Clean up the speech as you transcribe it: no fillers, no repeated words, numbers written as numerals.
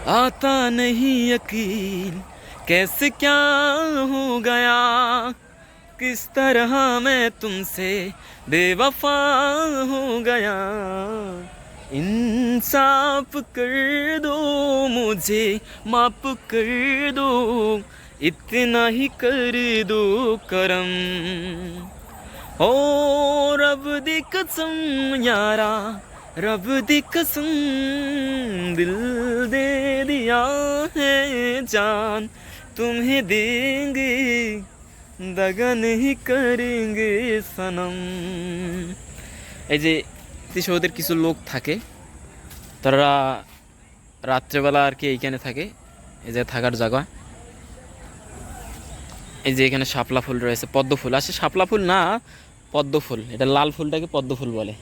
आता नहीं यकीन कैसे क्या हो गया, किस तरह मैं तुमसे बेवफा हो गया। इंसाफ कर दो मुझे, माफ कर दो, इतना ही कर दो करम। ओ रब दी कसम यारा, रब दी कसम, दिल दे दिया है जान, तुम्हें देंगे दगा नहीं करेंगे सनम। এই যে কৃষকদের কিছু লোক থাকে, তারা রাত্রেবেলা আর কি এইখানে থাকে, এই যে থাকার জায়গা। এই যে এখানে শাপলা ফুল রয়েছে, পদ্ম ফুল, আসলে শাপলা ফুল না, পদ্ম ফুল, এটা লাল ফুলটাকে পদ্ম ফুল বলে।